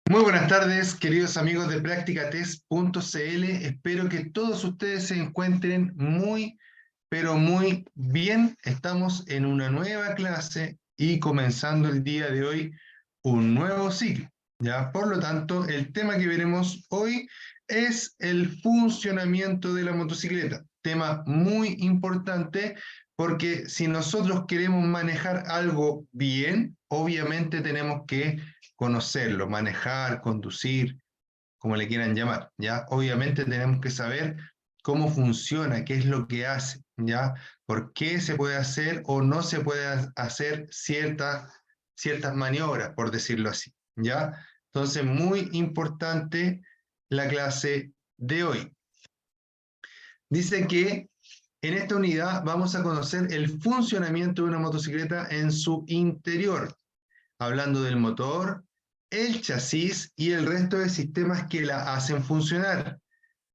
Muy buenas tardes, queridos amigos de Practicatest.cl. Espero que todos ustedes se encuentren muy, pero muy bien. Estamos en una nueva clase y comenzando el día de hoy un nuevo ciclo. ¿Ya? Por lo tanto, el tema que veremos hoy es el funcionamiento de la motocicleta. Tema muy importante porque si nosotros queremos manejar algo bien, obviamente tenemos que conocerlo, manejar, conducir, como le quieran llamar, ¿ya? Obviamente tenemos que saber cómo funciona, qué es lo que hace, ¿ya? Por qué se puede hacer o no se puede hacer ciertas maniobras, por decirlo así, ¿ya? Entonces, muy importante la clase de hoy. Dice que en esta unidad vamos a conocer el funcionamiento de una motocicleta en su interior, hablando del motor, el chasis y el resto de sistemas que la hacen funcionar.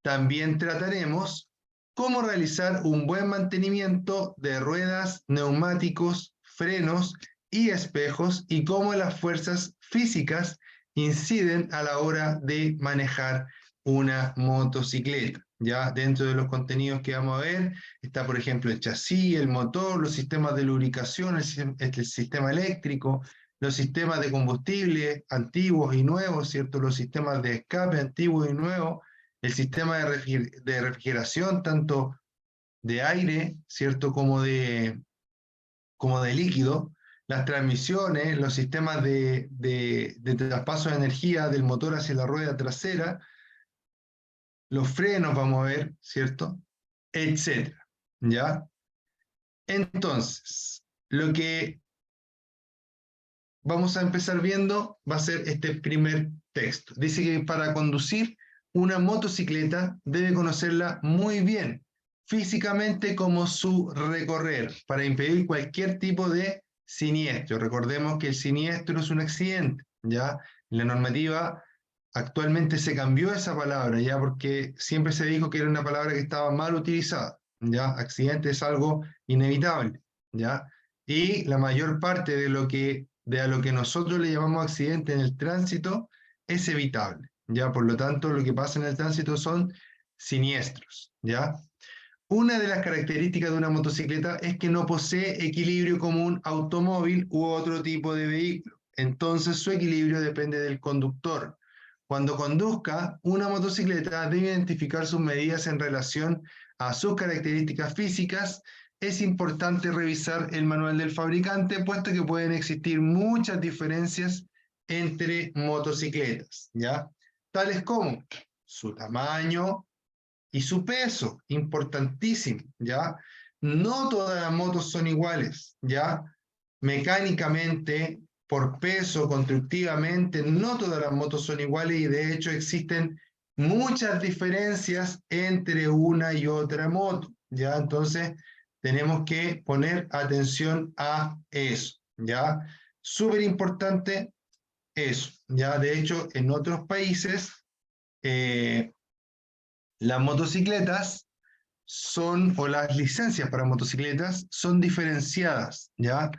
También trataremos cómo realizar un buen mantenimiento de ruedas, neumáticos, frenos y espejos y cómo las fuerzas físicas inciden a la hora de manejar una motocicleta. Ya dentro de los contenidos que vamos a ver está, por ejemplo, el chasis, el motor, los sistemas de lubricación, el sistema eléctrico, los sistemas de combustible antiguos y nuevos, ¿cierto? Los sistemas de escape antiguos y nuevos, el sistema de refrigeración, tanto de aire, ¿cierto? Como de líquido, las transmisiones, los sistemas de traspaso de energía del motor hacia la rueda trasera, los frenos, vamos a ver, ¿cierto? Etcétera, ¿ya? Entonces, lo que vamos a empezar viendo va a ser este primer texto. Dice que para conducir una motocicleta debe conocerla muy bien, físicamente como su recorrer, para impedir cualquier tipo de siniestro. Recordemos que el siniestro es un accidente, ¿ya? En la normativa actualmente se cambió esa palabra, ¿ya? Porque siempre se dijo que era una palabra que estaba mal utilizada, ¿ya? Accidente es algo inevitable, ¿ya? Y la mayor parte de a lo que nosotros le llamamos accidente en el tránsito es evitable, ¿ya? Por lo tanto, lo que pasa en el tránsito son siniestros, ¿ya? Una de las características de una motocicleta es que no posee equilibrio como un automóvil u otro tipo de vehículo. Entonces, su equilibrio depende del conductor. Cuando conduzca una motocicleta, debe identificar sus medidas en relación a sus características físicas. Es importante revisar el manual del fabricante, puesto que pueden existir muchas diferencias entre motocicletas, ¿ya? Tales como su tamaño, y su peso, importantísimo, ¿ya? No todas las motos son iguales, ¿ya? Mecánicamente, por peso, constructivamente, no todas las motos son iguales y de hecho existen muchas diferencias entre una y otra moto, ¿ya? Entonces, tenemos que poner atención a eso, ¿ya? Súper importante eso, ¿ya? De hecho, en otros países, eh, las motocicletas o las licencias para motocicletas son diferenciadas, ¿ya?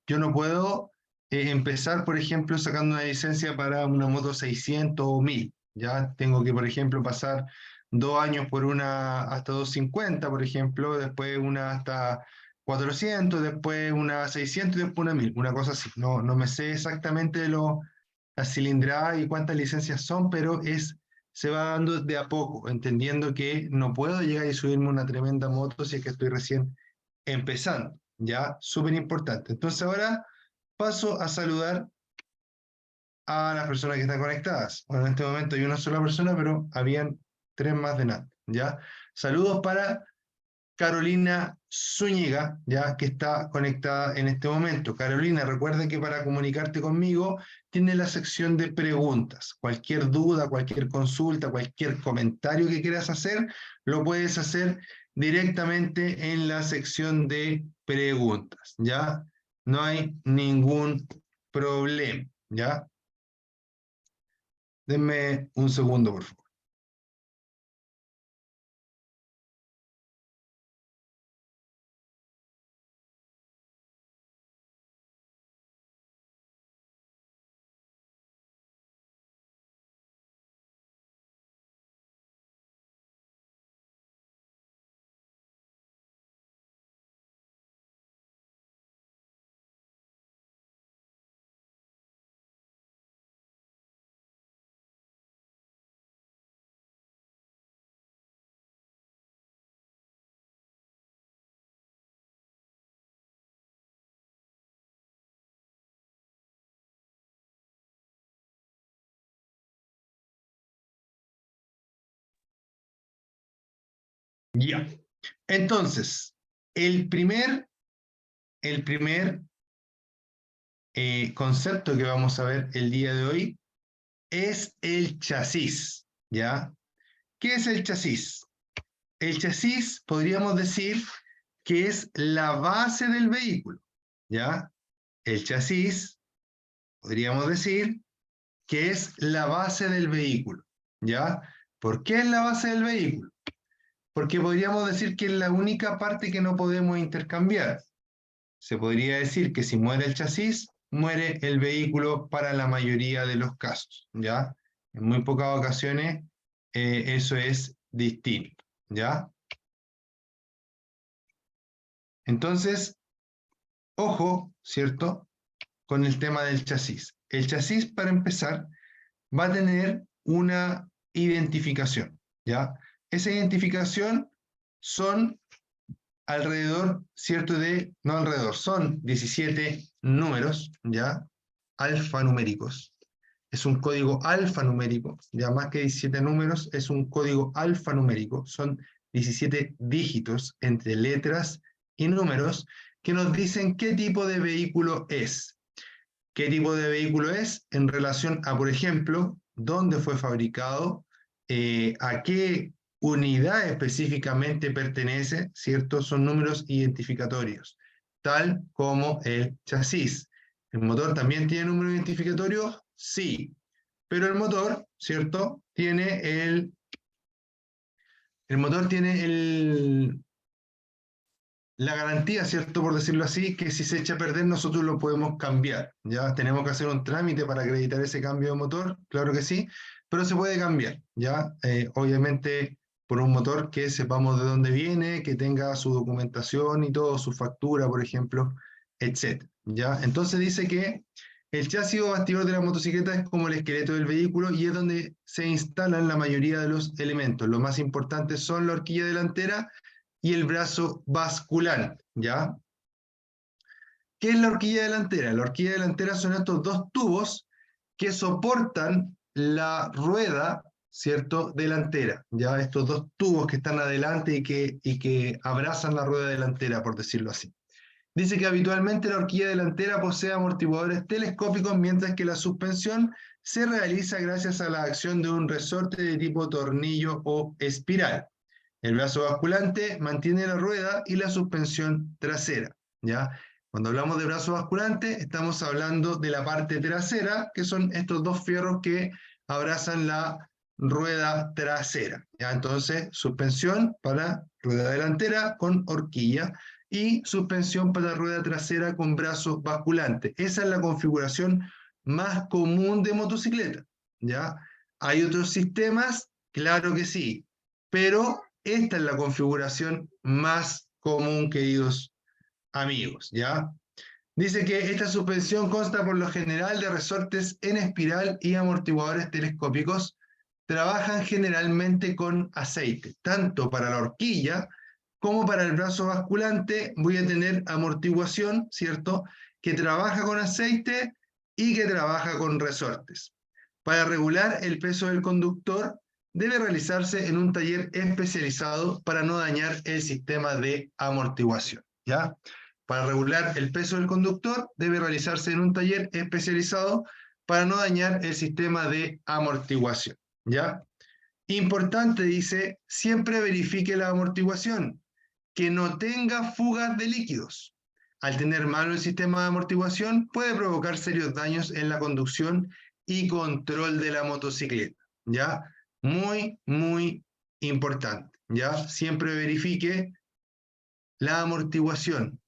Yo no puedo empezar, por ejemplo, sacando una licencia para una moto 600 o 1000, ¿ya? Tengo que, por ejemplo, pasar 2 años por una hasta 250, por ejemplo, después una hasta 400, después una 600 y después una 1000, una cosa así. No, no me sé exactamente la cilindrada y cuántas licencias son, pero se va dando de a poco, entendiendo que no puedo llegar y subirme una tremenda moto si es que estoy recién empezando, ¿ya? Súper importante. Entonces ahora paso a saludar a las personas que están conectadas. Bueno, en este momento hay una sola persona, pero habían tres más de nada, ¿ya? Saludos para Carolina Zúñiga, ya que está conectada en este momento. Carolina, recuerda que para comunicarte conmigo tiene la sección de preguntas. Cualquier duda, cualquier consulta, cualquier comentario que quieras hacer, lo puedes hacer directamente en la sección de preguntas, ¿ya? No hay ningún problema, ¿ya? Denme un segundo, por favor. Ya. Entonces, el primer concepto que vamos a ver el día de hoy es el chasis, ¿ya? ¿Qué es el chasis? El chasis podríamos decir que es la base del vehículo, ¿ya? El chasis podríamos decir que es la base del vehículo, ¿ya? ¿Por qué es la base del vehículo? Porque podríamos decir que es la única parte que no podemos intercambiar. Se podría decir que si muere el chasis, muere el vehículo para la mayoría de los casos, ¿ya? En muy pocas ocasiones eso es distinto, ¿ya? Entonces, ojo, ¿cierto? Con el tema del chasis. El chasis, para empezar, va a tener una identificación, ¿ya? Esa identificación son alrededor, ¿cierto? No alrededor, son 17 números, ¿ya? Alfanuméricos. Es un código alfanumérico, ya más que 17 números, es un código alfanumérico. Son 17 dígitos entre letras y números que nos dicen qué tipo de vehículo es. ¿Qué tipo de vehículo es en relación a, por ejemplo, dónde fue fabricado, a qué unidad específicamente pertenece, ¿cierto? Son números identificatorios, tal como el chasis. ¿El motor también tiene números identificatorios? Sí, pero el motor, ¿cierto? El motor tiene la garantía, ¿cierto? Por decirlo así, que si se echa a perder nosotros lo podemos cambiar, ¿ya? Tenemos que hacer un trámite para acreditar ese cambio de motor, claro que sí, pero se puede cambiar, ¿ya? Obviamente por un motor que sepamos de dónde viene, que tenga su documentación y todo, su factura, por ejemplo, etc. ¿Ya? Entonces dice que el chasis o bastidor de la motocicleta es como el esqueleto del vehículo y es donde se instalan la mayoría de los elementos. Lo más importante son la horquilla delantera y el brazo basculante, ¿ya? ¿Qué es la horquilla delantera? La horquilla delantera son estos dos tubos que soportan la rueda, ¿cierto? Delantera, ¿ya? Estos dos tubos que están adelante y que abrazan la rueda delantera, por decirlo así. Dice que habitualmente la horquilla delantera posee amortiguadores telescópicos, mientras que la suspensión se realiza gracias a la acción de un resorte de tipo tornillo o espiral. El brazo basculante mantiene la rueda y la suspensión trasera, ¿ya? Cuando hablamos de brazo basculante, estamos hablando de la parte trasera, que son estos dos fierros que abrazan la rueda trasera, ¿ya? Entonces, suspensión para rueda delantera con horquilla y suspensión para rueda trasera con brazo basculante. Esa es la configuración más común de motocicleta, ¿ya? ¿Hay otros sistemas? Claro que sí, pero esta es la configuración más común, queridos amigos, ¿ya? Dice que esta suspensión consta por lo general de resortes en espiral y amortiguadores telescópicos. Trabajan generalmente con aceite, tanto para la horquilla como para el brazo basculante. Voy a tener amortiguación, ¿cierto? Que trabaja con aceite y que trabaja con resortes. Para regular el peso del conductor, debe realizarse en un taller especializado para no dañar el sistema de amortiguación, ¿ya? Para regular el peso del conductor, debe realizarse en un taller especializado para no dañar el sistema de amortiguación, ¿ya? Importante, dice, siempre verifique la amortiguación, que no tenga fugas de líquidos. Al tener malo el sistema de amortiguación, puede provocar serios daños en la conducción y control de la motocicleta, ¿ya? Muy, muy importante, ¿ya? Siempre verifique la amortiguación.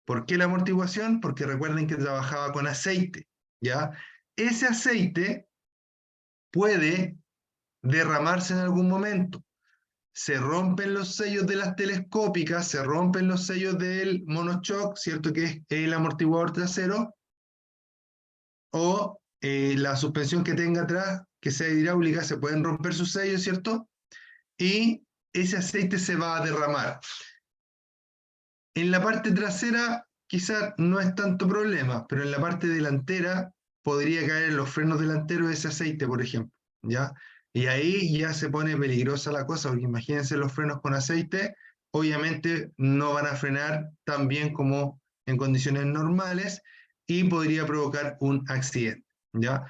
¿Por qué la amortiguación? Porque recuerden que trabajaba con aceite, ¿ya? Ese aceite puede derramarse en algún momento. Se rompen los sellos de las telescópicas, se rompen los sellos del monoshock, ¿cierto? Que es el amortiguador trasero, o la suspensión que tenga atrás, que sea hidráulica, se pueden romper sus sellos, ¿cierto? Y ese aceite se va a derramar. En la parte trasera quizás no es tanto problema, pero en la parte delantera podría caer en los frenos delanteros ese aceite, por ejemplo, ¿ya? Y ahí ya se pone peligrosa la cosa, porque imagínense los frenos con aceite, obviamente no van a frenar tan bien como en condiciones normales y podría provocar un accidente, ¿ya?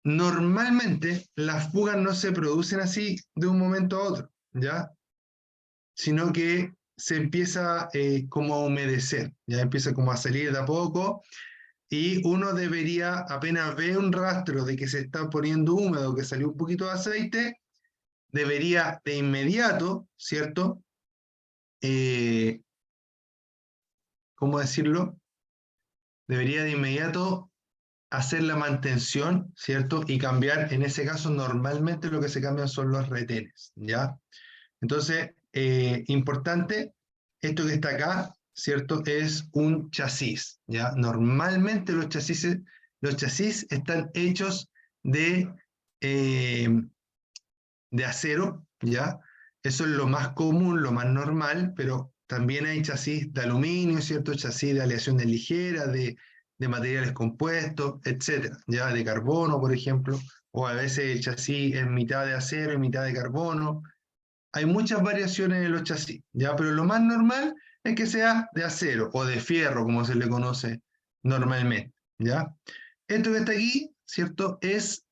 Normalmente las fugas no se producen así de un momento a otro, ¿ya? Sino que se empieza como a humedecer, ya empieza como a salir de a poco y uno debería, apenas ve un rastro de que se está poniendo húmedo, que salió un poquito de aceite, debería de inmediato, ¿cierto? ¿Cómo decirlo? Debería de inmediato hacer la mantención, ¿cierto? Y cambiar, en ese caso, normalmente lo que se cambian son los retenes, ¿ya? Entonces, importante, esto que está acá, ¿cierto? Es un chasis, ¿ya? Normalmente los chasis están hechos eh, de acero, ¿ya? Eso es lo más común, lo más normal, pero también hay chasis de aluminio, ¿cierto? Chasis de aleaciones ligeras, de materiales compuestos, etcétera, ¿ya? De carbono, por ejemplo, o a veces el chasis es mitad de acero y mitad de carbono. Hay muchas variaciones en los chasis, ¿ya? Pero lo más normal es que sea de acero o de fierro, como se le conoce normalmente, ¿ya? Esto que está aquí, ¿cierto? Es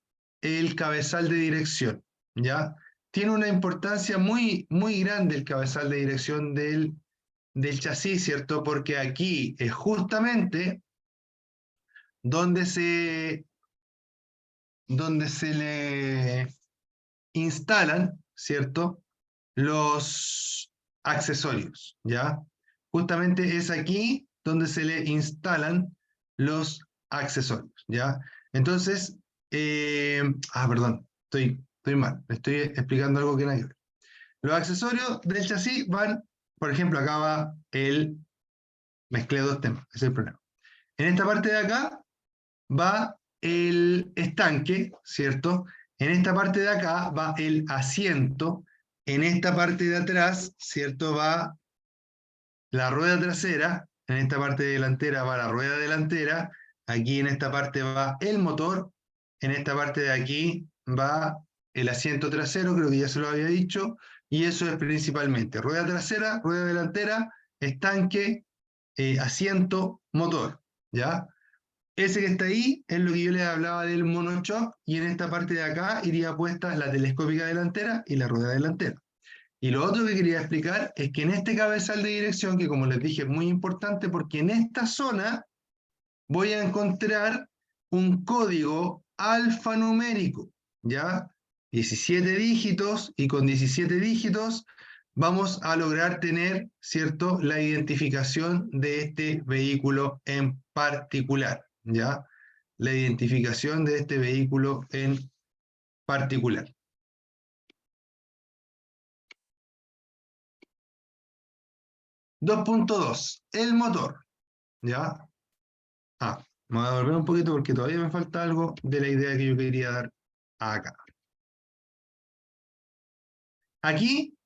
el cabezal de dirección, ¿ya? Tiene una importancia muy, muy grande el cabezal de dirección del chasis, ¿cierto? Porque aquí es justamente donde se le instalan, ¿cierto? Los accesorios, ¿ya? Justamente es aquí donde se le instalan los accesorios, ¿ya? Entonces, perdón, estoy mal, estoy explicando algo que no hay que ver. Los accesorios del chasis van, por ejemplo, acá va mezclé dos temas, ese es el problema. En esta parte de acá va el estanque, ¿cierto? En esta parte de acá va el asiento. En esta parte de atrás, ¿cierto? Va la rueda trasera. En esta parte delantera va la rueda delantera. Aquí en esta parte va el motor. En esta parte de aquí va el asiento trasero, creo que ya se lo había dicho. Y eso es principalmente rueda trasera, rueda delantera, estanque, asiento, motor, ¿ya? Ese que está ahí es lo que yo les hablaba del monoshock y en esta parte de acá iría puesta la telescópica delantera y la rueda delantera. Y lo otro que quería explicar es que en este cabezal de dirección, que como les dije es muy importante porque en esta zona voy a encontrar un código alfanumérico, ¿ya? 17 dígitos y con 17 dígitos vamos a lograr tener, ¿cierto?, la identificación de este vehículo en particular, ¿ya? La identificación de este vehículo en particular. 2.2, el motor, ¿ya? Me voy a volver un poquito porque todavía me falta algo de la idea que yo quería dar acá. Aquí,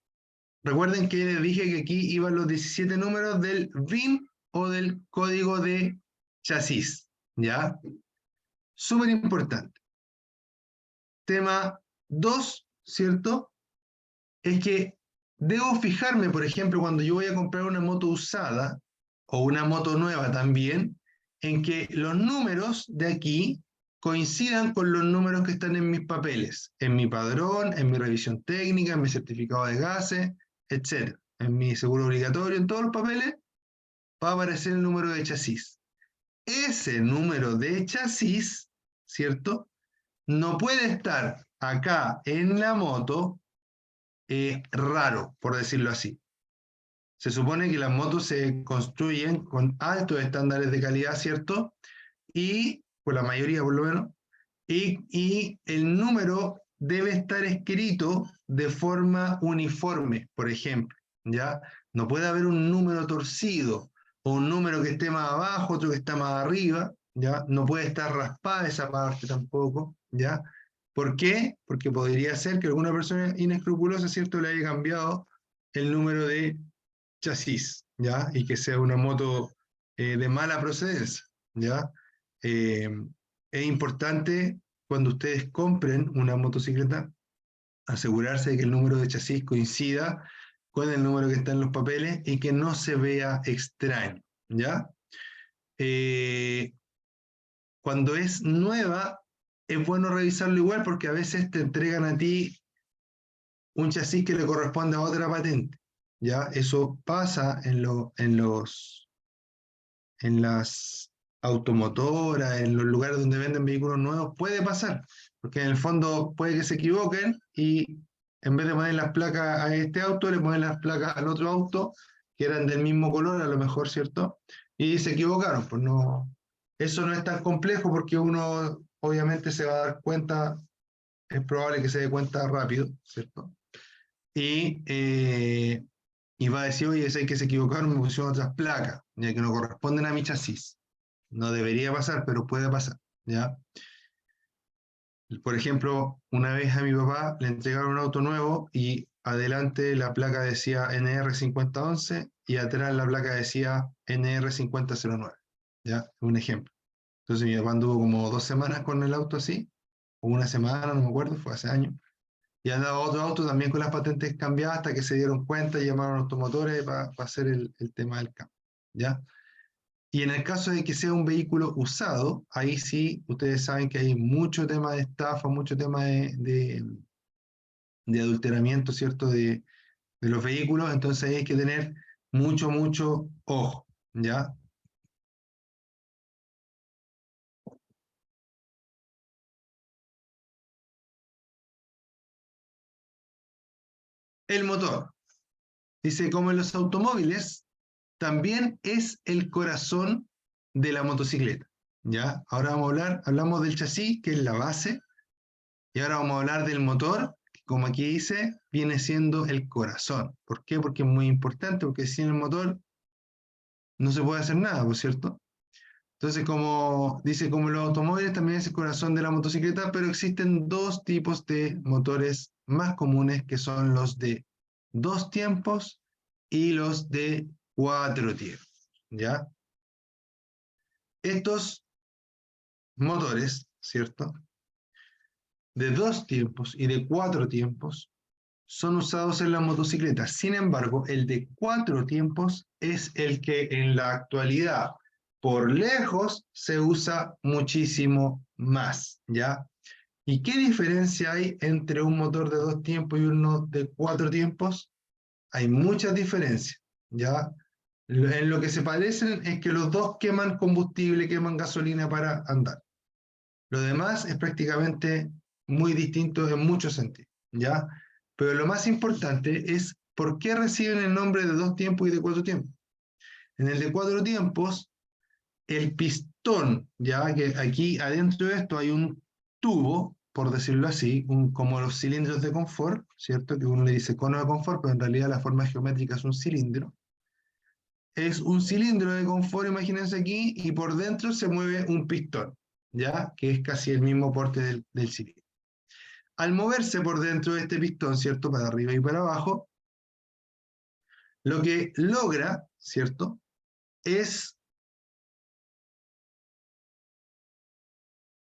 recuerden que les dije que aquí iban los 17 números del VIN o del código de chasis, ¿ya? Súper importante. Tema 2, ¿cierto? Es que debo fijarme, por ejemplo, cuando yo voy a comprar una moto usada o una moto nueva también, en que los números de aquí coincidan con los números que están en mis papeles, en mi padrón, en mi revisión técnica, en mi certificado de gases, etc. En mi seguro obligatorio, en todos los papeles, va a aparecer el número de chasis. Ese número de chasis, ¿cierto? No puede estar acá en la moto raro, por decirlo así. Se supone que las motos se construyen con altos estándares de calidad, ¿cierto? Y, por la mayoría por lo menos, y el número debe estar escrito de forma uniforme, por ejemplo, ¿ya? No puede haber un número torcido o un número que esté más abajo, otro que está más arriba, ¿ya? No puede estar raspada esa parte tampoco, ¿ya? ¿Por qué? Porque podría ser que alguna persona inescrupulosa, ¿cierto?, le haya cambiado el número de chasis, ¿ya? Y que sea una moto de mala procedencia, ¿ya? Es importante cuando ustedes compren una motocicleta asegurarse de que el número de chasis coincida con el número que está en los papeles y que no se vea extraño, ¿ya? Cuando es nueva, es bueno revisarlo igual porque a veces te entregan a ti un chasis que le corresponde a otra patente, ¿ya? Eso pasa en las automotoras, en los lugares donde venden vehículos nuevos, puede pasar, porque en el fondo puede que se equivoquen y en vez de poner las placas a este auto, le ponen las placas al otro auto, que eran del mismo color, a lo mejor, ¿cierto? Y se equivocaron, pues no, eso no es tan complejo porque uno obviamente se va a dar cuenta, es probable que se dé cuenta rápido, ¿cierto? Y va a decir, oye, ese que se equivocaron, me pusieron otras placas, ya que no corresponden a mi chasis. No debería pasar, pero puede pasar, ¿ya? Por ejemplo, una vez a mi papá le entregaron un auto nuevo y adelante la placa decía NR5011 y atrás la placa decía NR5009, ¿ya? Un ejemplo. Entonces mi papá anduvo como 2 semanas con el auto así, o una semana, no me acuerdo, fue hace años. Y andaba otro auto también con las patentes cambiadas hasta que se dieron cuenta y llamaron a los automotores para hacer el tema del cambio, ¿ya? Y en el caso de que sea un vehículo usado, ahí sí, ustedes saben que hay mucho tema de estafa, mucho tema de adulteramiento, ¿cierto? De los vehículos, entonces hay que tener mucho, mucho ojo, ¿ya? El motor. Dice, como en los automóviles, también es el corazón de la motocicleta, ¿ya? Ahora hablamos del chasis, que es la base, y ahora vamos a hablar del motor, que como aquí dice, viene siendo el corazón. ¿Por qué? Porque es muy importante, porque sin el motor no se puede hacer nada, ¿por cierto? Entonces, como dice, como los automóviles, también es el corazón de la motocicleta, pero existen dos tipos de motores más comunes, que son los de 2 tiempos y los de 4 tiempos, ¿ya? Estos motores, ¿cierto? De 2 tiempos y de 4 tiempos son usados en las motocicletas. Sin embargo, el de 4 tiempos es el que en la actualidad, por lejos, se usa muchísimo más, ¿ya? ¿Y qué diferencia hay entre un motor de 2 tiempos y uno de 4 tiempos? Hay muchas diferencias, ¿ya? En lo que se parecen es que los dos queman combustible, queman gasolina para andar. Lo demás es prácticamente muy distinto en muchos sentidos, ¿ya? Pero lo más importante es por qué reciben el nombre de 2 tiempos y de 4 tiempos. En el de 4 tiempos, el pistón, ya que aquí adentro de esto hay un tubo, por decirlo así, como los cilindros de confort, ¿cierto? Que uno le dice cono de confort, pero en realidad la forma geométrica es un cilindro. Es un cilindro de confort, imagínense aquí, y por dentro se mueve un pistón, ¿ya? Que es casi el mismo porte del cilindro. Al moverse por dentro de este pistón, ¿cierto? Para arriba y para abajo, lo que logra, ¿cierto? Es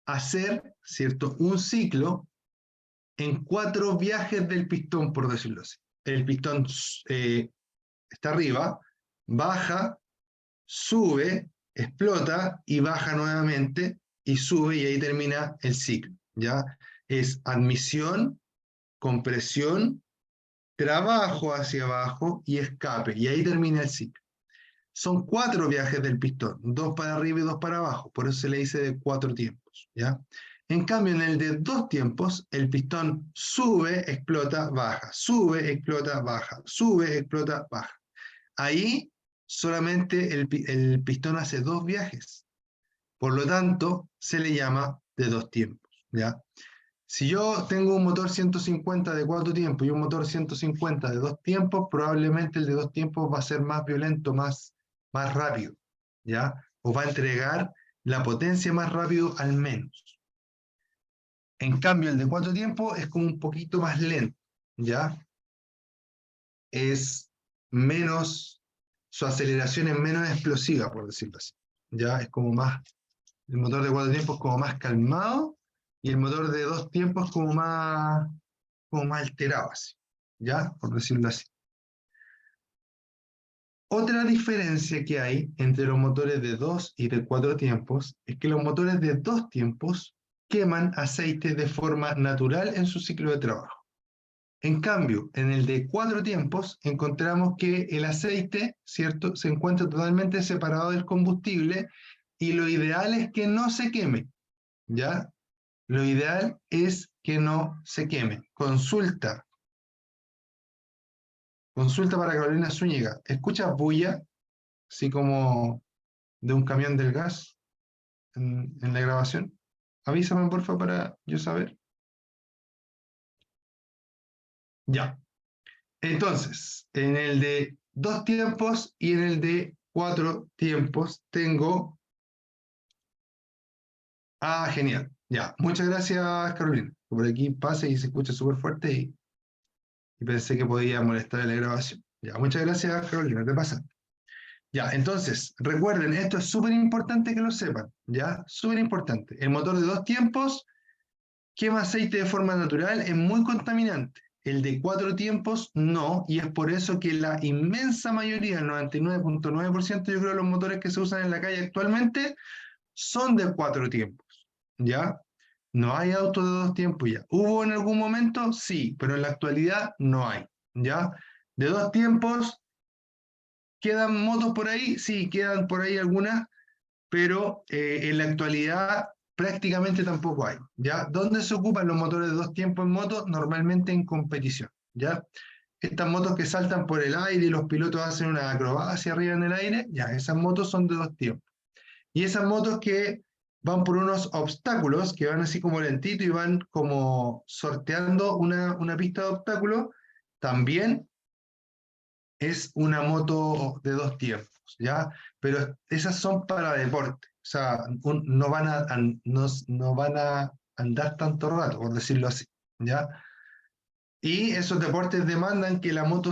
hacer, ¿cierto? Un ciclo en 4 viajes del pistón, por decirlo así. El pistón está arriba, baja, sube, explota y baja nuevamente y sube y ahí termina el ciclo, ¿ya? Es admisión, compresión, trabajo hacia abajo y escape, y ahí termina el ciclo. Son 4 viajes del pistón, 2 para arriba y 2 para abajo, por eso se le dice de 4 tiempos, ¿ya? En cambio, en el de 2 tiempos, el pistón sube, explota, baja, sube, explota, baja, sube, explota, baja. Ahí solamente el pistón hace 2 viajes, por lo tanto, se le llama de 2 tiempos, ¿ya? Si yo tengo un motor 150 de 4 tiempos y un motor 150 de 2 tiempos, probablemente el de 2 tiempos va a ser más violento, más rápido, ¿ya? O va a entregar la potencia más rápido al menos. En cambio, el de 4 tiempos es como un poquito más lento, ¿ya? Es menos, su aceleración es menos explosiva, por decirlo así, ¿ya? Es como más, el motor de 4 tiempos como más calmado y el motor de 2 tiempos como como más alterado, así, ¿ya? Por decirlo así. Otra diferencia que hay entre los motores de 2 y de 4 tiempos es que los motores de 2 tiempos queman aceite de forma natural en su ciclo de trabajo. En cambio, en el de 4 tiempos encontramos que el aceite, ¿cierto?, se encuentra totalmente separado del combustible y lo ideal es que no se queme, ¿ya? Lo ideal es que no se queme. Consulta para Carolina Zúñiga. ¿Escuchas bulla, así como de un camión del gas en la grabación? Avísame, porfa, para yo saber. Ya. Entonces, en el de 2 tiempos y en el de 4 tiempos tengo... Ah, genial. Ya. Muchas gracias, Carolina. Por aquí pase y se escucha súper fuerte y pensé que podía molestar en la grabación. Ya. Muchas gracias, Carolina. Te pasa. Ya, entonces, recuerden, esto es súper importante que lo sepan, ¿ya? Súper importante. El motor de 2 tiempos quema aceite de forma natural, es muy contaminante. El de 4 tiempos no, y es por eso que la inmensa mayoría, el 99.9%, yo creo, de los motores que se usan en la calle actualmente son de 4 tiempos, ¿ya? No hay autos de 2 tiempos ya. ¿Hubo en algún momento? Sí, pero en la actualidad no hay, ¿ya? De 2 tiempos, ¿quedan motos por ahí? Sí, quedan por ahí algunas, pero en la actualidad prácticamente tampoco hay, ¿ya? ¿Dónde se ocupan los motores de 2 tiempos en moto? Normalmente en competición, ¿ya? Estas motos que saltan por el aire y los pilotos hacen una acrobacia arriba en el aire, ya, esas motos son de 2 tiempos. Y esas motos que van por unos obstáculos, que van así como lentito y van como sorteando una pista de obstáculos, también es una moto de 2 tiempos, ¿ya? Pero esas son para deporte, o sea, no van a andar tanto rato, por decirlo así, ¿ya? Y esos deportes demandan que la moto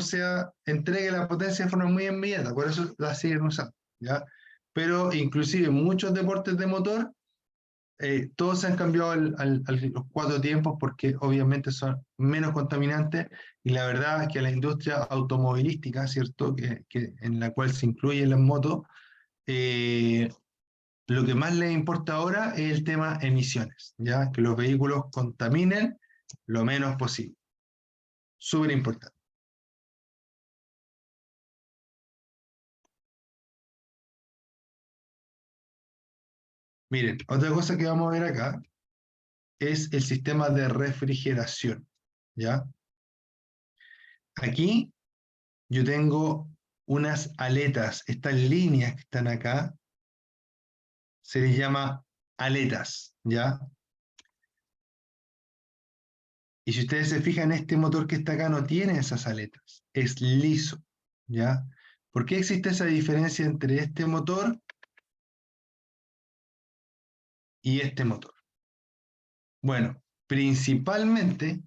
entregue la potencia de forma muy inmediata, por eso la siguen usando, ¿ya? Pero inclusive muchos deportes de motor, todos se han cambiado a los 4 tiempos porque obviamente son menos contaminantes y la verdad es que a la industria automovilística, ¿cierto? En la cual se incluyen las motos, eh, lo que más les importa ahora es el tema emisiones, ¿ya? Que los vehículos contaminen lo menos posible. Súper importante. Miren, otra cosa que vamos a ver acá es el sistema de refrigeración, ¿ya? Aquí yo tengo unas aletas, estas líneas que están acá, se les llama aletas, ¿ya? Y si ustedes se fijan, este motor que está acá no tiene esas aletas, es liso, ¿ya? ¿Por qué existe esa diferencia entre este motor y este motor? Bueno, principalmente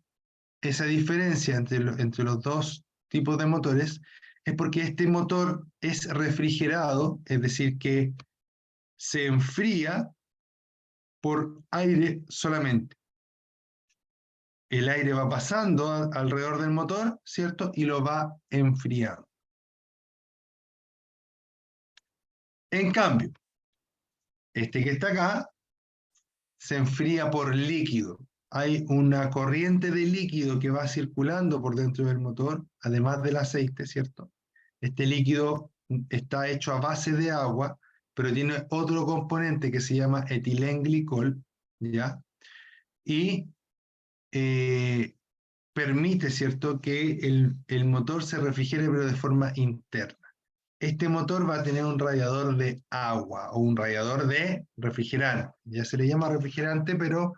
esa diferencia entre los dos tipos de motores es porque este motor es refrigerado, es decir, que se enfría por aire solamente. El aire va pasando alrededor del motor, ¿cierto? Y lo va enfriando. En cambio, este que está acá se enfría por líquido. Hay una corriente de líquido que va circulando por dentro del motor, además del aceite, ¿cierto? Este líquido está hecho a base de agua, pero tiene otro componente que se llama etilenglicol, ¿ya? Y permite, ¿cierto?, que el motor se refrigere, pero de forma interna. Este motor va a tener un radiador de agua o un radiador de refrigerante. Ya se le llama refrigerante, pero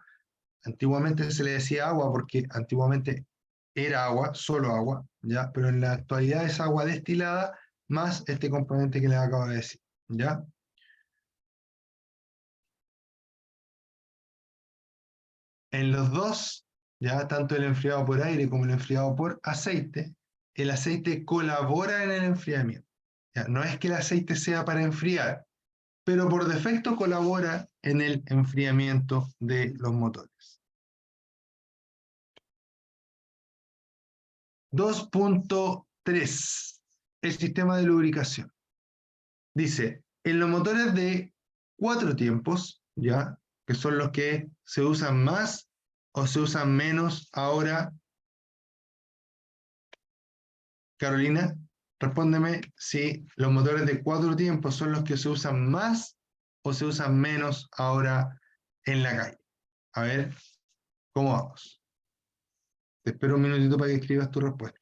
antiguamente se le decía agua porque antiguamente era agua, solo agua, ¿ya? Pero en la actualidad es agua destilada más este componente que les acabo de decir, ¿ya? En los dos, ya tanto el enfriado por aire como el enfriado por aceite, el aceite colabora en el enfriamiento. Ya, no es que el aceite sea para enfriar, pero por defecto colabora en el enfriamiento de los motores. 2.3, el sistema de lubricación. Dice, en los motores de 4 tiempos, ¿ya? Que son los que se usan más o se usan menos ahora. Carolina, respóndeme si los motores de 4 tiempos son los que se usan más o se usan menos ahora en la calle. A ver, ¿cómo vamos? Te espero un minutito para que escribas tu respuesta.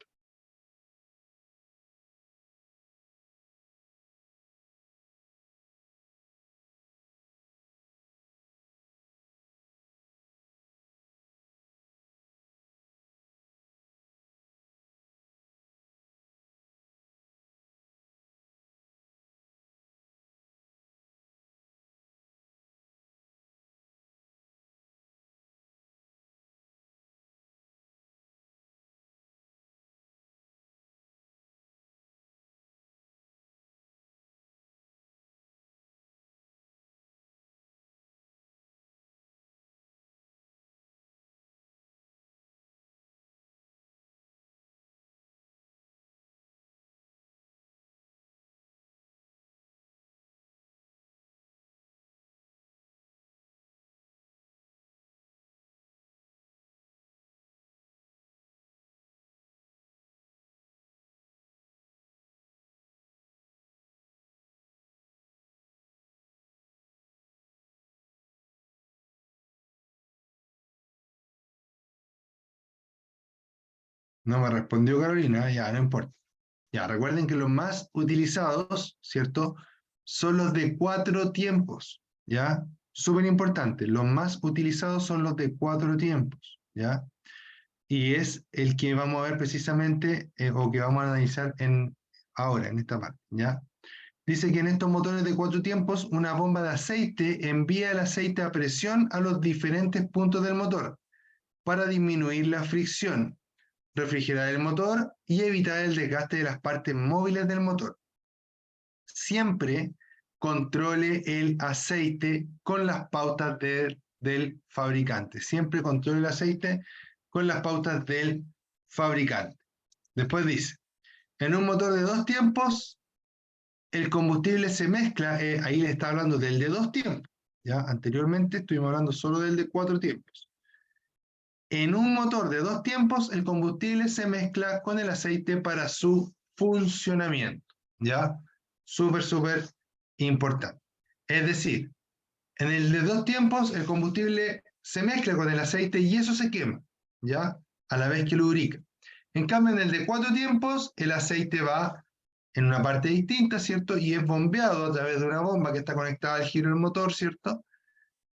No me respondió Carolina, ya no importa. Ya, recuerden que los más utilizados, ¿cierto? Son los de 4 tiempos, ¿ya? Súper importante, los más utilizados son los de 4 tiempos, ¿ya? Y es el que vamos a ver precisamente, o que vamos a analizar ahora, en esta parte, ¿ya? Dice que en estos motores de 4 tiempos, una bomba de aceite envía el aceite a presión a los diferentes puntos del motor para disminuir la fricción, refrigerar el motor y evitar el desgaste de las partes móviles del motor. Siempre controle el aceite con las pautas del fabricante. Siempre controle el aceite con las pautas del fabricante. Después dice, en un motor de 2 tiempos, el combustible se mezcla, ahí le está hablando del de 2 tiempos. ¿Ya? Anteriormente estuvimos hablando solo del de 4 tiempos. En un motor de 2 tiempos, el combustible se mezcla con el aceite para su funcionamiento. ¿Ya? Súper, súper importante. Es decir, en el de 2 tiempos, el combustible se mezcla con el aceite y eso se quema, ¿ya? A la vez que lubrica. En cambio, en el de 4 tiempos, el aceite va en una parte distinta, ¿cierto? Y es bombeado a través de una bomba que está conectada al giro del motor, ¿cierto?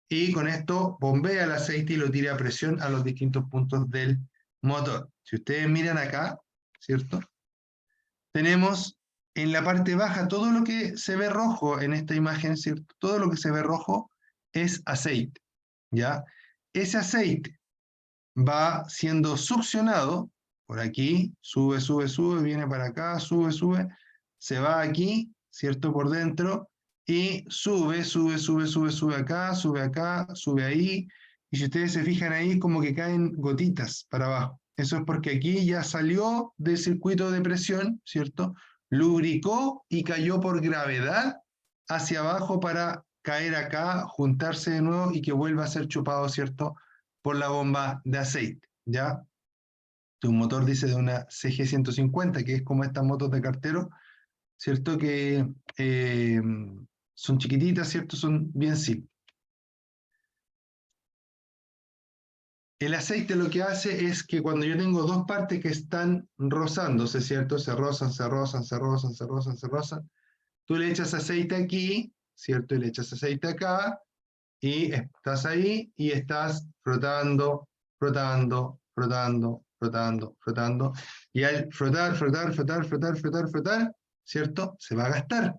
Y con esto bombea el aceite y lo tira a presión a los distintos puntos del motor. Si ustedes miran acá, ¿cierto? Tenemos en la parte baja todo lo que se ve rojo en esta imagen, ¿cierto? Todo lo que se ve rojo es aceite, ¿ya? Ese aceite va siendo succionado por aquí, sube, sube, sube, viene para acá, sube, sube, se va aquí, ¿cierto? Por dentro, y sube, sube, sube, sube, sube acá, sube ahí, y si ustedes se fijan ahí, como que caen gotitas para abajo. Eso es porque aquí ya salió del circuito de presión, ¿cierto? Lubricó y cayó por gravedad hacia abajo para caer acá, juntarse de nuevo y que vuelva a ser chupado, ¿cierto? Por la bomba de aceite, ¿ya? Un motor dice de una CG150, que es como estas motos de cartero, ¿cierto? Que son chiquititas, ¿cierto? Son bien simples. El aceite lo que hace es que cuando yo tengo dos partes que están rozándose, ¿cierto? Se rozan, se rozan, se rozan, se rozan, se rozan. Tú le echas aceite aquí, ¿cierto? Y le echas aceite acá, y estás ahí y estás frotando, frotando, frotando, frotando, frotando. Y al frotar, frotar, frotar, frotar, frotar, frotar, ¿cierto? Se va a gastar.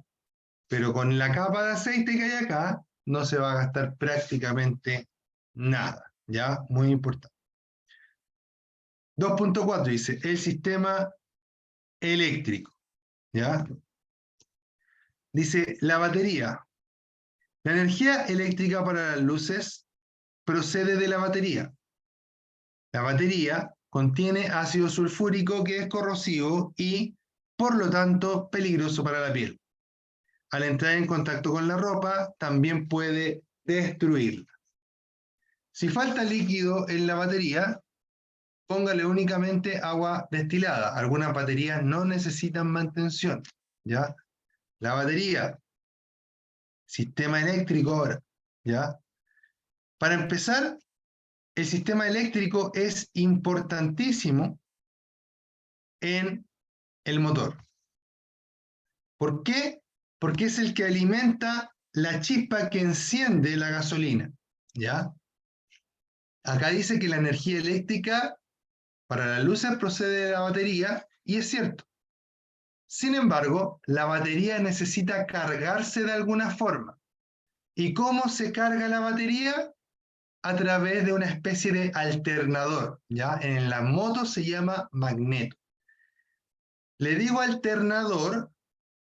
Pero con la capa de aceite que hay acá, no se va a gastar prácticamente nada. ¿Ya? Muy importante. 2.4 dice, el sistema eléctrico. ¿Ya? Dice, la batería. La energía eléctrica para las luces procede de la batería. La batería contiene ácido sulfúrico que es corrosivo y, por lo tanto, peligroso para la piel. Al entrar en contacto con la ropa, también puede destruirla. Si falta líquido en la batería, póngale únicamente agua destilada. Algunas baterías no necesitan mantención, ¿ya? La batería, sistema eléctrico ahora, ¿ya? Para empezar, el sistema eléctrico es importantísimo en el motor. ¿Por qué? Porque es el que alimenta la chispa que enciende la gasolina, ¿ya? Acá dice que la energía eléctrica para las luces procede de la batería, y es cierto. Sin embargo, la batería necesita cargarse de alguna forma. ¿Y cómo se carga la batería? A través de una especie de alternador, ¿ya? En la moto se llama magneto. Le digo alternador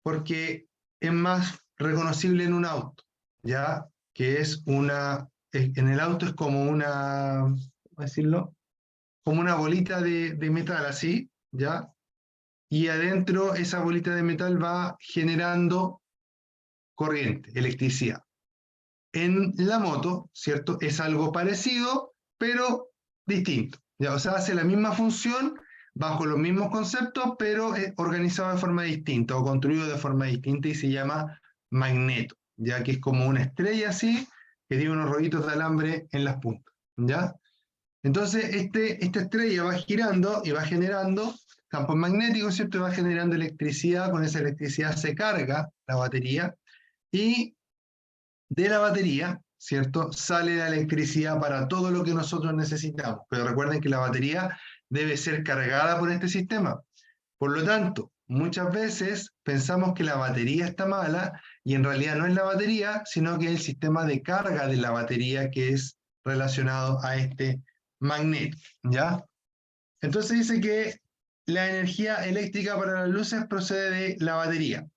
porque es más reconocible en un auto, ¿ya? Que es en el auto es como una, ¿cómo decirlo? Como una bolita de metal así, ¿ya? Y adentro esa bolita de metal va generando corriente, electricidad. En la moto, ¿cierto? Es algo parecido, pero distinto, ¿ya? O sea, hace la misma función bajo los mismos conceptos, pero es organizado de forma distinta o construido de forma distinta y se llama magneto, ya que es como una estrella así, que tiene unos rollitos de alambre en las puntas, ¿ya? Entonces, esta estrella va girando y va generando campos magnéticos, ¿cierto? Y va generando electricidad, con esa electricidad se carga la batería y de la batería, ¿cierto? Sale la electricidad para todo lo que nosotros necesitamos. Pero recuerden que la batería debe ser cargada por este sistema. Por lo tanto, muchas veces pensamos que la batería está mala y en realidad no es la batería, sino que es el sistema de carga de la batería que es relacionado a este magneto, ¿ya? Entonces dice que la energía eléctrica para las luces procede de la batería.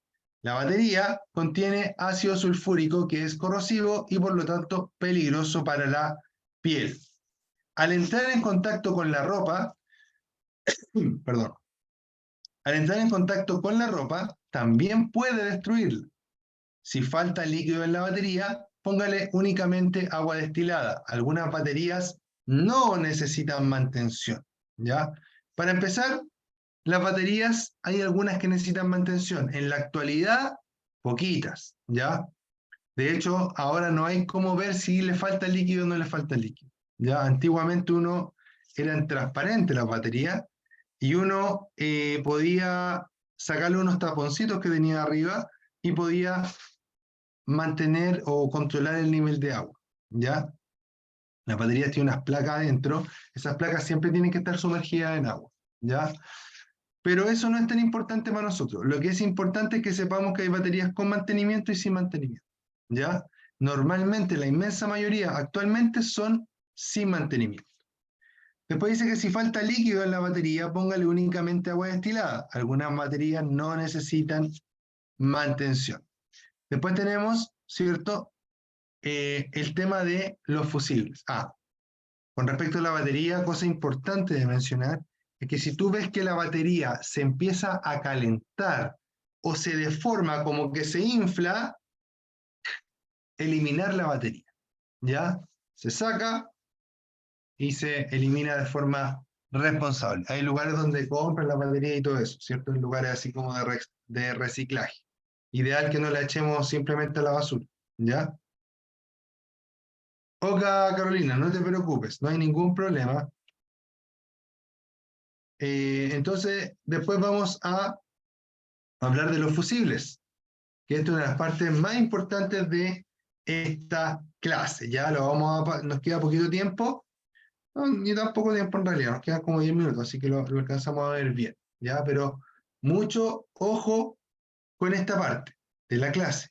La batería contiene ácido sulfúrico que es corrosivo y por lo tanto peligroso para la piel. Al entrar en contacto con la ropa, perdón, al entrar en contacto con la ropa, también puede destruirla. Si falta líquido en la batería, póngale únicamente agua destilada. Algunas baterías no necesitan mantención, ¿ya? Para empezar, las baterías, hay algunas que necesitan mantención. En la actualidad, poquitas, ¿ya? De hecho, ahora no hay cómo ver si le falta líquido o no le falta líquido, ¿ya? Antiguamente eran transparentes las baterías y uno podía sacarle unos taponcitos que tenía arriba y podía mantener o controlar el nivel de agua, ¿ya? Las baterías tienen unas placas adentro, esas placas siempre tienen que estar sumergidas en agua, ¿ya? Pero eso no es tan importante para nosotros. Lo que es importante es que sepamos que hay baterías con mantenimiento y sin mantenimiento, ¿ya? Normalmente, la inmensa mayoría actualmente son sin mantenimiento. Después dice que si falta líquido en la batería, póngale únicamente agua destilada. Algunas baterías no necesitan mantención. Después tenemos, ¿cierto? El tema de los fusibles. Con respecto a la batería, cosa importante de mencionar, es que si tú ves que la batería se empieza a calentar o se deforma como que se infla, eliminar la batería, ¿ya? Se saca y se elimina de forma responsable. Hay lugares donde compran la batería y todo eso, ¿cierto? En lugares así como de reciclaje. Ideal que no la echemos simplemente a la basura, ¿ya? Oka, Carolina, no te preocupes, no hay ningún problema. Entonces, después vamos a hablar de los fusibles, que esta es una de las partes más importantes de esta clase. Ya nos queda poquito tiempo, no, ni tan poco tiempo en realidad, nos quedan como 10 minutos, así que lo alcanzamos a ver bien, ¿ya? Pero mucho ojo con esta parte de la clase,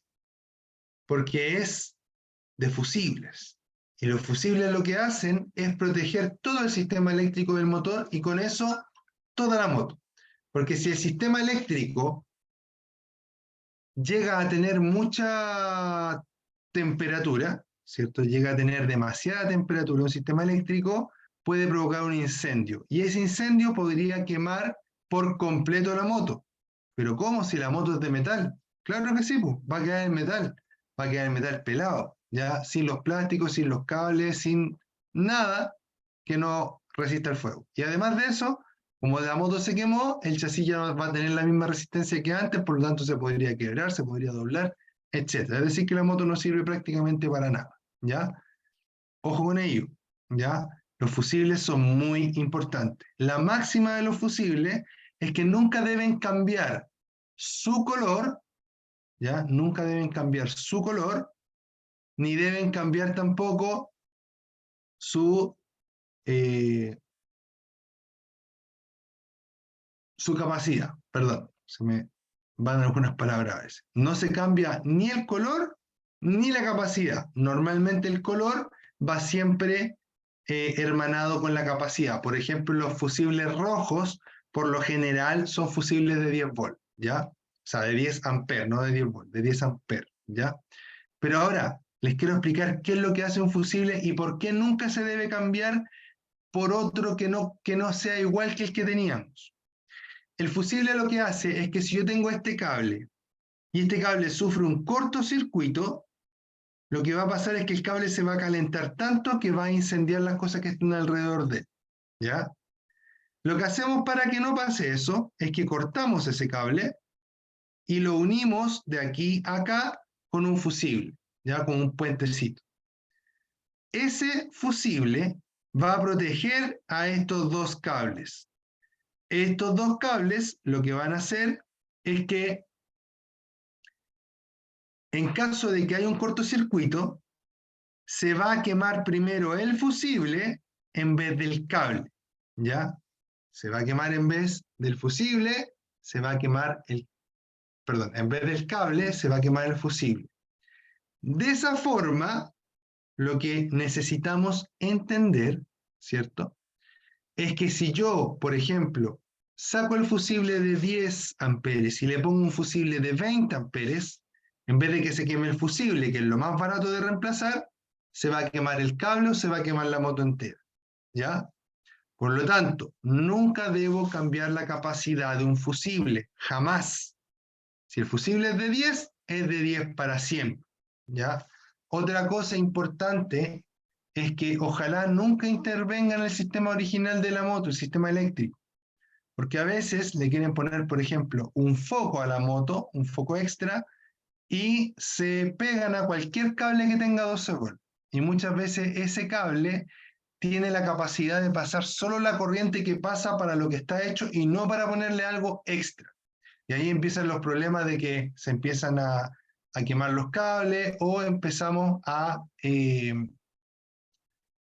porque es de fusibles. Y los fusibles lo que hacen es proteger todo el sistema eléctrico del motor y con eso toda la moto. Porque si el sistema eléctrico llega a tener mucha temperatura, ¿cierto? Llega a tener demasiada temperatura un sistema eléctrico, puede provocar un incendio. Y ese incendio podría quemar por completo la moto. Pero ¿cómo si la moto es de metal? Claro que sí, pues, va a quedar en metal. Va a quedar en metal pelado, ya sin los plásticos, sin los cables, sin nada que no resista el fuego. Y además de eso, como la moto se quemó, el chasis ya no va a tener la misma resistencia que antes, por lo tanto se podría quebrar, se podría doblar, etc. Es decir, que la moto no sirve prácticamente para nada, ¿ya? Ojo con ello, ¿ya? Los fusibles son muy importantes. La máxima de los fusibles es que nunca deben cambiar su color, ¿ya? Nunca deben cambiar su color, ni deben cambiar tampoco su, eh, su capacidad. Perdón, se me van algunas palabras a veces. No se cambia ni el color ni la capacidad. Normalmente el color va siempre hermanado con la capacidad. Por ejemplo, los fusibles rojos, por lo general, son fusibles de 10 volts, ¿ya? O sea, de 10 amperes, no de 10 volts, de 10 amperes, ¿ya? Pero ahora les quiero explicar qué es lo que hace un fusible y por qué nunca se debe cambiar por otro que no sea igual que el que teníamos. El fusible lo que hace es que si yo tengo este cable y este cable sufre un cortocircuito, lo que va a pasar es que el cable se va a calentar tanto que va a incendiar las cosas que están alrededor de él, ¿ya? Lo que hacemos para que no pase eso es que cortamos ese cable y lo unimos de aquí a acá con un fusible, ¿ya? Con un puentecito. Ese fusible va a proteger a estos dos cables. Estos dos cables lo que van a hacer es que en caso de que haya un cortocircuito, se va a quemar primero el fusible en vez del cable, ¿ya? Se va a quemar en vez del fusible, se va a quemar perdón, en vez del cable, se va a quemar el fusible. De esa forma, lo que necesitamos entender, ¿cierto? Es que si yo, por ejemplo, saco el fusible de 10 amperes y le pongo un fusible de 20 amperes, en vez de que se queme el fusible, que es lo más barato de reemplazar, se va a quemar el cable o se va a quemar la moto entera, ¿ya? Por lo tanto, nunca debo cambiar la capacidad de un fusible, jamás. Si el fusible es de 10, es de 10 para siempre, ¿ya? Otra cosa importante es que ojalá nunca intervenga en el sistema original de la moto, el sistema eléctrico, porque a veces le quieren poner, por ejemplo, un foco a la moto, un foco extra, y se pegan a cualquier cable que tenga 12 volts. Y muchas veces ese cable tiene la capacidad de pasar solo la corriente que pasa para lo que está hecho y no para ponerle algo extra. Y ahí empiezan los problemas de que se empiezan a quemar los cables o empezamos a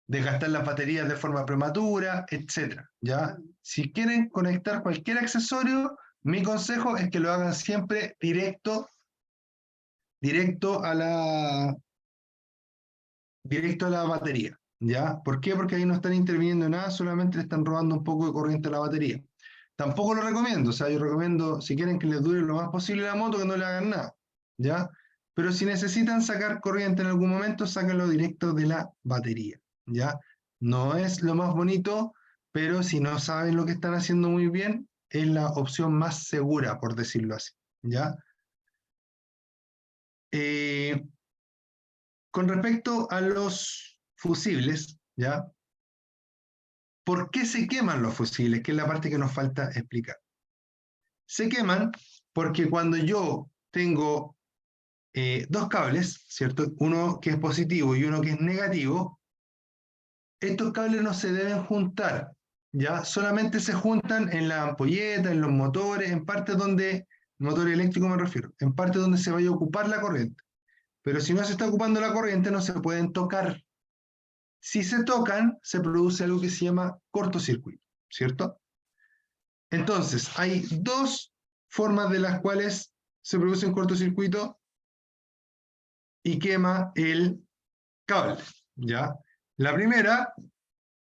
desgastar las baterías de forma prematura, etc. ¿Ya? Si quieren conectar cualquier accesorio, mi consejo es que lo hagan siempre directo a la batería, ¿ya? ¿Por qué? Porque ahí no están interviniendo en nada, solamente le están robando un poco de corriente a la batería. Tampoco lo recomiendo, o sea, yo recomiendo, si quieren que les dure lo más posible la moto, que no le hagan nada, ¿ya? Pero si necesitan sacar corriente en algún momento, sáquenlo directo de la batería, ¿ya? No es lo más bonito, pero si no saben lo que están haciendo muy bien, es la opción más segura, por decirlo así, ¿ya? Eh, con respecto a los fusibles, ¿ya? ¿Por qué se queman los fusibles? Que es la parte que nos falta explicar. Se queman porque cuando yo tengo dos cables, ¿cierto? Uno que es positivo y uno que es negativo, estos cables no se deben juntar, ¿ya? Solamente se juntan en la ampolleta, en los motores, en partes donde, motor eléctrico me refiero, en partes donde se vaya a ocupar la corriente. Pero si no se está ocupando la corriente, no se pueden tocar. Si se tocan, se produce algo que se llama cortocircuito, ¿cierto? Entonces, hay dos formas de las cuales se produce un cortocircuito y quema el cable, ¿ya? La primera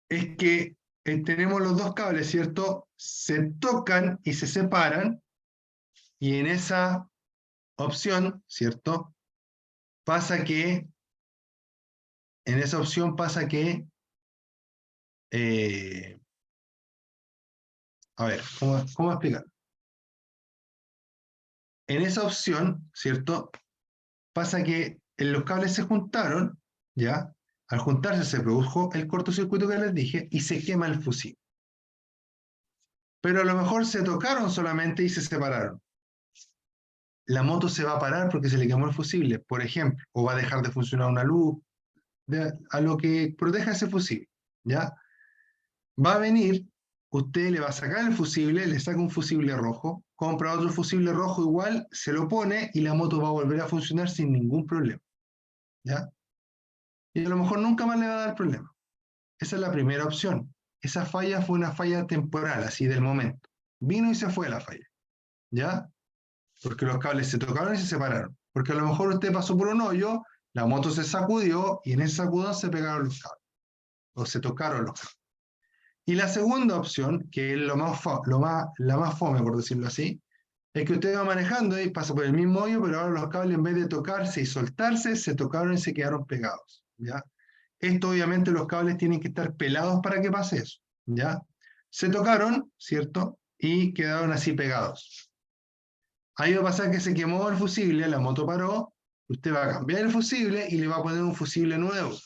es que tenemos los dos cables, ¿cierto? Se tocan y se separan, y en esa opción, ¿cierto? Pasa que A ver, ¿cómo explicar? En esa opción, ¿cierto? Pasa que los cables se juntaron, ¿ya? Al juntarse se produjo el cortocircuito que les dije y se quema el fusible. Pero a lo mejor se tocaron solamente y se separaron. La moto se va a parar porque se le quemó el fusible, por ejemplo, o va a dejar de funcionar una luz, a lo que proteja ese fusible, ¿ya? Va a venir, usted le va a sacar el fusible, le saca un fusible rojo, compra otro fusible rojo igual, se lo pone y la moto va a volver a funcionar sin ningún problema, ¿ya? Y a lo mejor nunca más le va a dar problema. Esa es la primera opción. Esa falla fue una falla temporal, así del momento. Vino y se fue la falla, ¿ya? Porque los cables se tocaron y se separaron. Porque a lo mejor usted pasó por un hoyo, la moto se sacudió y en ese sacudón se pegaron los cables, o se tocaron los cables. Y la segunda opción, que es la más fome, por decirlo así, es que usted va manejando y pasa por el mismo hoyo, pero ahora los cables en vez de tocarse y soltarse, se tocaron y se quedaron pegados, ¿ya? Esto obviamente los cables tienen que estar pelados para que pase eso, ¿ya? Se tocaron, ¿cierto? Y quedaron así pegados. Ahí va a pasar que se quemó el fusible, la moto paró, usted va a cambiar el fusible y le va a poner un fusible nuevo.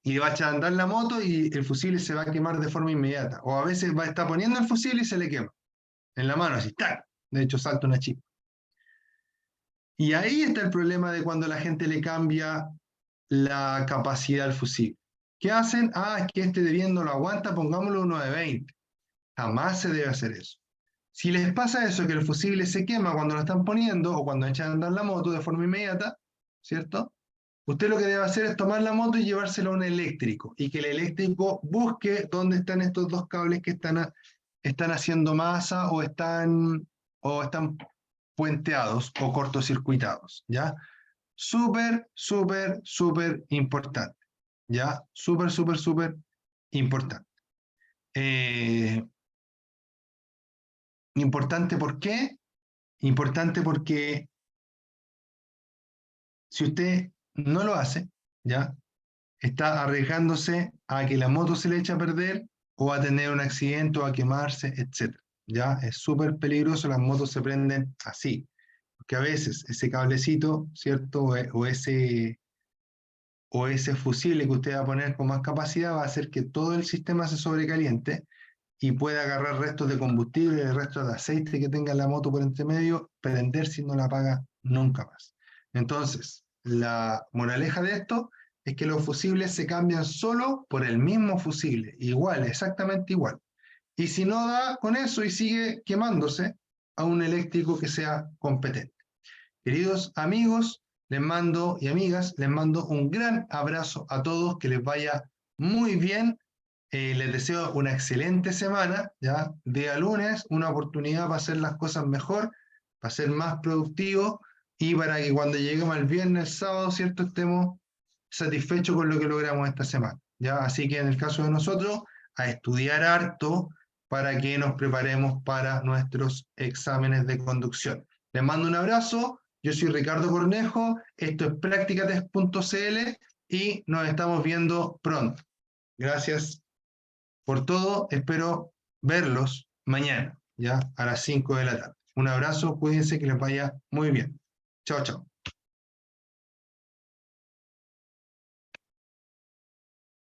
Y le va a echar a andar la moto y el fusible se va a quemar de forma inmediata. O a veces va a estar poniendo el fusible y se le quema. En la mano, así, ¡tac! De hecho, salta una chispa. Y ahí está el problema de cuando la gente le cambia la capacidad al fusible. ¿Qué hacen? Ah, es que este de bien no lo aguanta, pongámoslo uno de 20. Jamás se debe hacer eso. Si les pasa eso, que el fusible se quema cuando lo están poniendo o cuando echan a andar la moto de forma inmediata, ¿cierto? Usted lo que debe hacer es tomar la moto y llevársela a un eléctrico y que el eléctrico busque dónde están estos dos cables que están haciendo masa o están puenteados o cortocircuitados, ¿ya? Súper, súper, súper importante, ¿ya? Súper, súper, súper importante. Importante, ¿por qué? Importante porque si usted no lo hace, ¿ya? Está arriesgándose a que la moto se le eche a perder o a tener un accidente o a quemarse, etc. ¿Ya? Es súper peligroso, las motos se prenden así, porque a veces ese cablecito, ¿cierto? O ese fusible que usted va a poner con más capacidad va a hacer que todo el sistema se sobrecaliente y pueda agarrar restos de combustible, restos de aceite que tenga la moto por entre medio, prender si no la apaga nunca más. Entonces, la moraleja de esto es que los fusibles se cambian solo por el mismo fusible, igual, exactamente igual. Y si no da con eso y sigue quemándose, a un eléctrico que sea competente. Queridos amigos, les mando y amigas, les mando un gran abrazo a todos, que les vaya muy bien. Les deseo una excelente semana, ¿ya? Día lunes, una oportunidad para hacer las cosas mejor, para ser más productivos y para que cuando lleguemos al viernes, sábado, ¿cierto? Estemos satisfechos con lo que logramos esta semana, ¿ya? Así que en el caso de nosotros, a estudiar harto para que nos preparemos para nuestros exámenes de conducción. Les mando un abrazo, yo soy Ricardo Cornejo, esto es practicatest.cl y nos estamos viendo pronto. Gracias por todo, espero verlos mañana, ya a las 5 de la tarde. Un abrazo, cuídense, que les vaya muy bien. Chao, chao.